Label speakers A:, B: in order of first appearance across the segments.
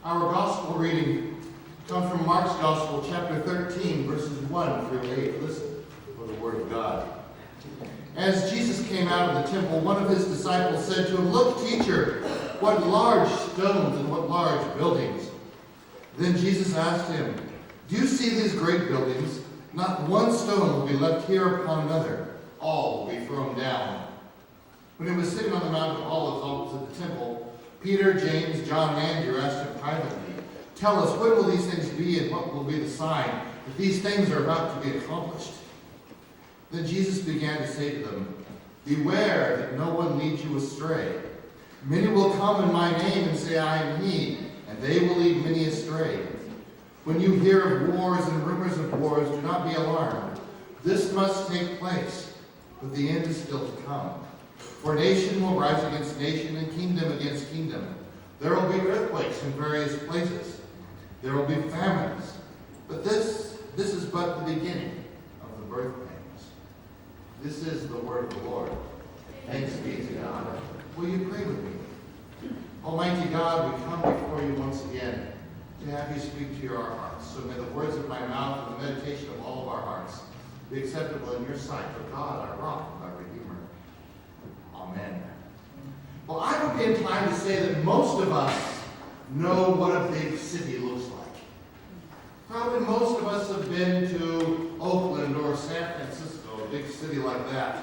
A: Our gospel reading comes from Mark's Gospel, chapter 13, verses 1 through 8. Listen for the word of God. As Jesus came out of the temple, one of his disciples said to him, "Look, teacher, what large stones and what large buildings." Then Jesus asked him, "Do you see these great buildings? Not one stone will be left here upon another. All will be thrown down." When he was sitting on the Mount of Olives opposite the temple, Peter, James, John, and Andrew asked him privately, "Tell us, when will these things be, and what will be the sign that these things are about to be accomplished?" Then Jesus began to say to them, "Beware that no one leads you astray. Many will come in my name and say, 'I am he,' and they will lead many astray. When you hear of wars and rumors of wars, do not be alarmed. This must take place, but the end is still to come. For nation will rise against nation and kingdom against kingdom. There will be earthquakes in various places. There will be famines. But this is but the beginning of the birth pains." This is the word of the Lord. Thanks be to God. Will you pray with me? Almighty God, we come before you once again to have you speak to our hearts. So may the words of my mouth and the meditation of all of our hearts be acceptable in your sight, for God, our rock and our Redeemer. Amen. Well, I would be inclined to say that most of us know what a big city looks like. Probably most of us have been to Oakland or San Francisco, a big city like that.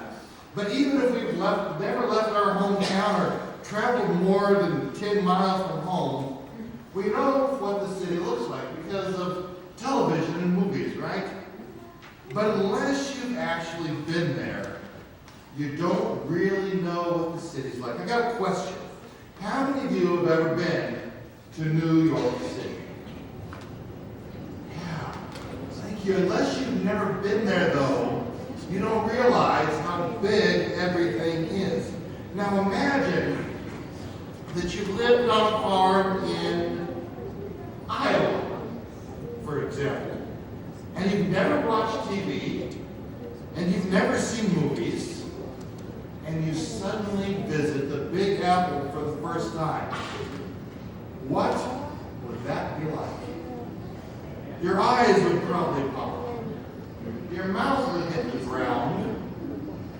A: But even if we've never left our hometown or traveled more than 10 miles from home, we know what the city looks like because of television and movies, right? But unless you've actually been there, you don't really know what the city's like. I got a question. How many of you have ever been to New York City? Yeah, thank you. Unless you've never been there, though, you don't realize how big everything is. Now imagine that you've lived on a farm in Iowa, for example, and you've never watched TV, and you've never seen movies, and you suddenly visit the Big Apple for the first time. What would that be like? Your eyes would probably pop up. Your mouth would hit the ground,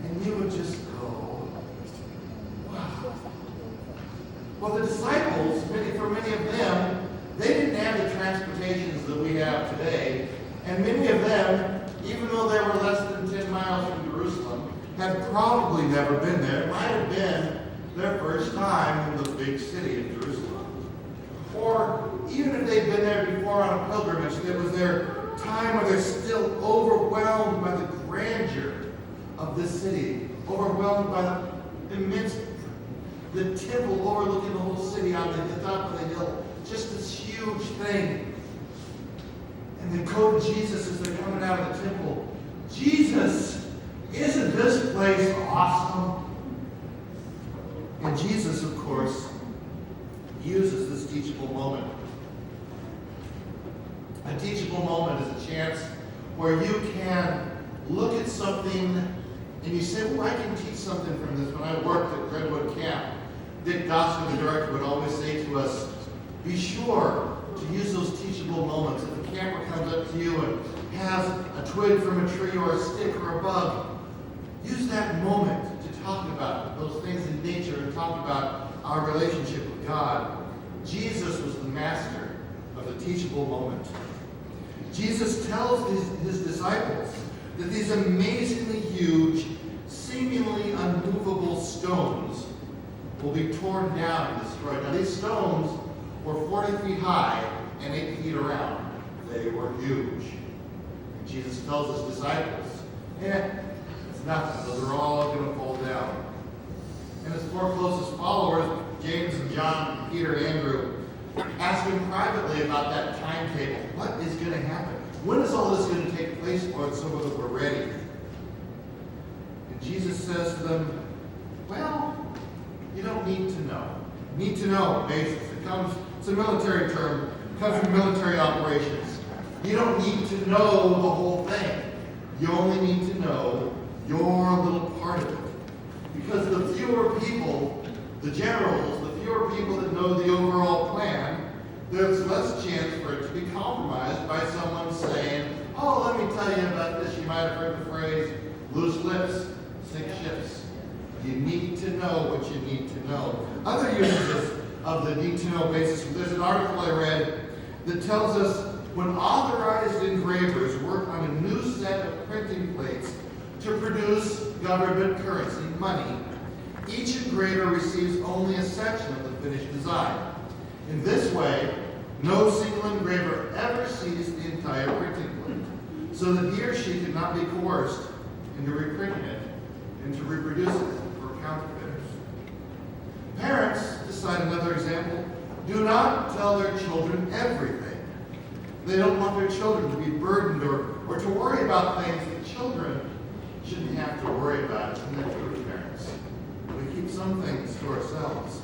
A: and you would just go, wow. Well, the disciples, for many of them, they didn't have the transportations that we have today, and many of them, even though they were less than 10 miles from Jerusalem, had probably never been there. It might have been their first time in the big city of Jerusalem. Or even if they'd been there before on a pilgrimage, it was their time where they're still overwhelmed by the grandeur of this city, overwhelmed by the immense, the temple overlooking the whole city on the top of the hill, just this huge thing. And they go to Jesus as they're coming out of the temple. "Jesus, isn't this place awesome?" And Jesus, of course, uses this teachable moment. A teachable moment is a chance where you can look at something and you say, "Well, I can teach something from this." When I worked at Redwood Camp, Dick Dawson, the director, would always say to us, "Be sure to use those teachable moments. If a camper comes up to you and has a twig from a tree or a stick or a bug, use that moment to talk about those things in nature and talk about our relationship with God." Jesus was the master of the teachable moment. Jesus tells his disciples that these amazingly huge, seemingly unmovable stones will be torn down and destroyed. Now, these stones were 40 feet high and 8 feet around. They were huge. And Jesus tells his disciples, it's nothing. Those are all going to fall down. And his four closest followers, James and John, Peter and Andrew, asked him privately about that timetable. What is going to happen? When is all this going to take place, Lord, so that we're ready? And Jesus says to them, "Well, you don't need to know." Need to know basis. It's a military term. It comes from military operations. You don't need to know the whole thing. You only need to know your little part of it. Because the fewer people, the generals, the fewer people that know the overall plan, there's less chance for it to be compromised by someone saying, oh, let me tell you about this. You might have heard the phrase, loose lips, sink ships. You need to know what you need to know. Other uses of the need to know basis, there's an article I read that tells us when authorized engravers work on a new set of printing plates to produce government currency, money, each engraver receives only a section of the finished design. In this way, no single engraver ever sees the entire printing plate, so that he or she cannot be coerced into reprinting it and to reproduce it for counterfeiters. Parents, to cite another example, do not tell their children everything. They don't want their children to be burdened or to worry about things that children shouldn't have to worry about. Isn't that true, parents? We keep some things to ourselves.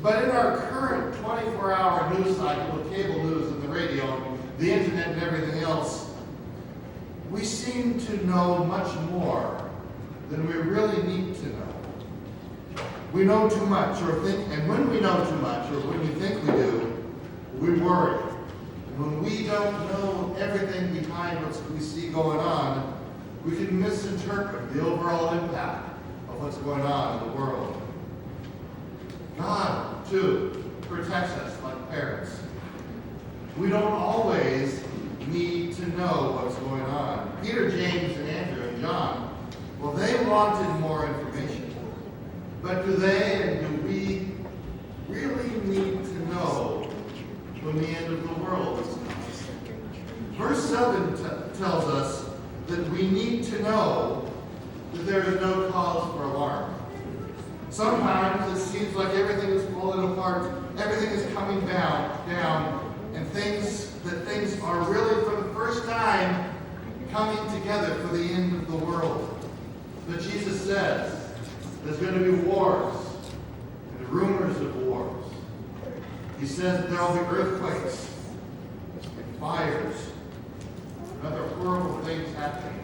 A: But in our current 24-hour news cycle with cable news and the radio, the internet and everything else, we seem to know much more than we really need to know. We know too much and when we know too much or when we think we do, we worry. When we don't know everything behind what we see going on, we can misinterpret the overall impact of what's going on in the world. God, too, protects us like parents. We don't always need to know what's going on. Peter, James, and Andrew, and John, well, they wanted more information. But do they and do we really need to know when the end of the world is coming? Verse 7 tells us that we need to know that there is no cause for alarm. Sometimes it seems like everything is falling apart, everything is coming down, and things are really for the first time coming together for the end of the world. But Jesus says there's going to be wars and rumors of wars. He says that there will be earthquakes and fires and other horrible things happening.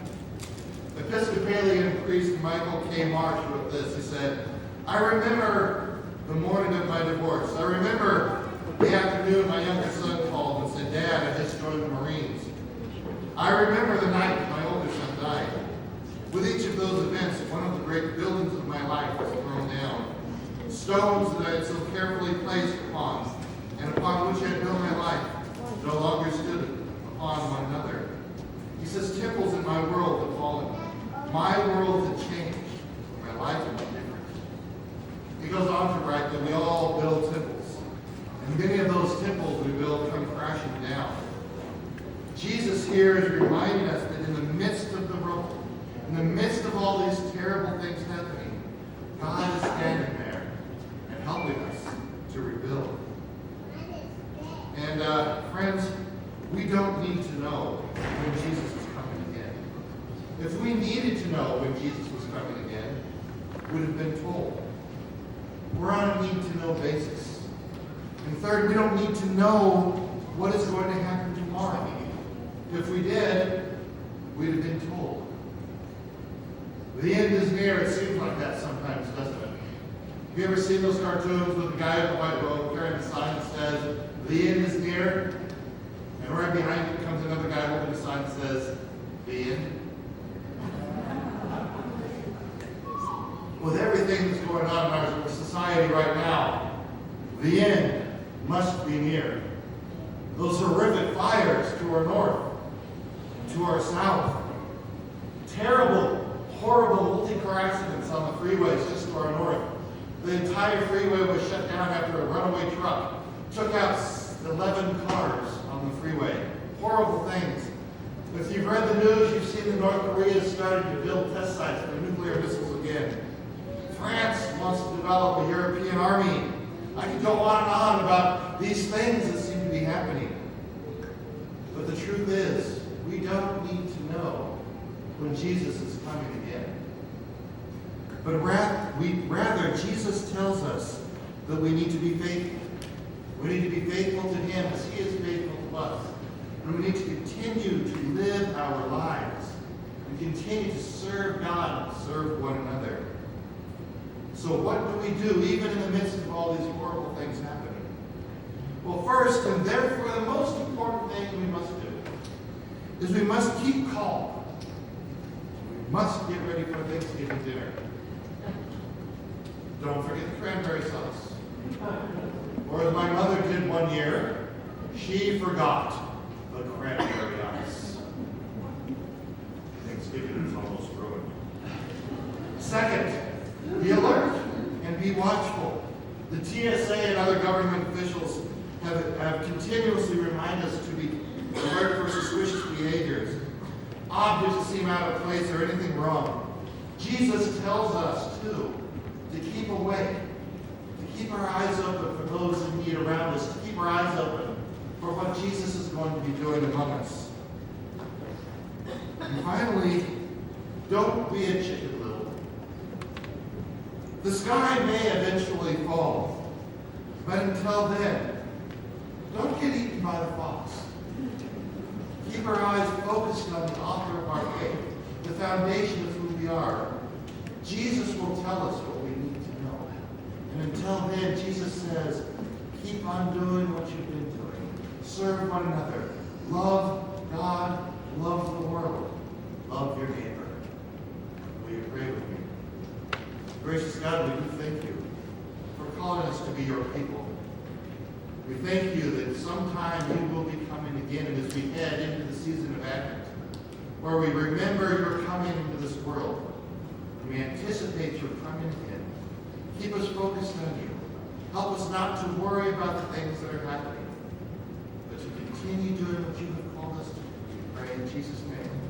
A: Episcopalian priest Michael K. Marsh wrote this. He said, I remember the morning of my divorce. I remember the afternoon my younger son called and said, Dad, I just joined the Marines. I remember the night my older son died. With each of those events, one of the great buildings of my life was thrown down. Stones that I had so carefully placed upon and upon which I had built my life no longer stood upon one another. He says, temples in my world had fallen. My world had changed. My life had been different. He goes on to write that we all build temples. And many of those temples we build come crashing down. Jesus here is reminding us that in the midst of the rubble, in the midst of all these terrible things happening, God is standing there and helping us to rebuild. And friends, we don't need to know when Jesus is coming again. If we needed to know when Jesus was coming again, we would have been told. We're on a need-to-know basis. And third, we don't need to know what is going to happen tomorrow. If we did, we'd have been told. The end is near. It seems like that sometimes, doesn't it? Have you ever seen those cartoons with the guy in the white robe carrying a sign that says, the end is near? And right behind him comes another guy holding a sign that says, the end. With everything that's going on in our society right now, the end must be near. Those horrific fires to our north, to our south, terrible, horrible multi-car accidents on the freeways just to our north. The entire freeway was shut down after a runaway truck took out 11 cars on the freeway. Horrible things. If you've read the news, you've seen that North Korea has started to build test sites for nuclear missiles again. France wants to develop a European army. I could go on and on about these things that seem to be happening. But the truth is, we don't need to know when Jesus is coming again. But rather, Jesus tells us that we need to be faithful. We need to be faithful to Him as He is faithful to us. And we need to continue to live our lives and continue to serve God and serve one another. So what do we do even in the midst of all these horrible things happening? Well, first, and therefore the most important thing we must do, is we must keep calm. We must get ready for Thanksgiving dinner. Don't forget the cranberry sauce. Or as my mother did one year, she forgot the cranberry ice. Thanksgiving is almost ruined. Second, be alert and be watchful. The TSA and other government officials have continuously reminded us to be alert for suspicious behaviors, objects that seem out of place or anything wrong. Jesus tells us, too, to keep awake, to keep our eyes open for those in need around us, to keep our eyes open for what Jesus is going to be doing among us. And finally, don't be a chicken little. The sky may eventually fall, but until then, don't get eaten by the fox. Keep our eyes focused on the author of our faith, the foundation of who we are. Jesus will tell us what we need to know. And until then, Jesus says, keep on doing what you've been doing. Serve one another. Love God. Love the world. Love your neighbor. Will you pray with me? Gracious God, we do thank you for calling us to be your people. We thank you that sometime you will be coming again as we head into the season of Advent, where we remember your coming into this world. We anticipate your coming again. Keep us focused on you. Help us not to worry about the things that are happening, but to continue doing what you have called us to do. We pray in Jesus' name.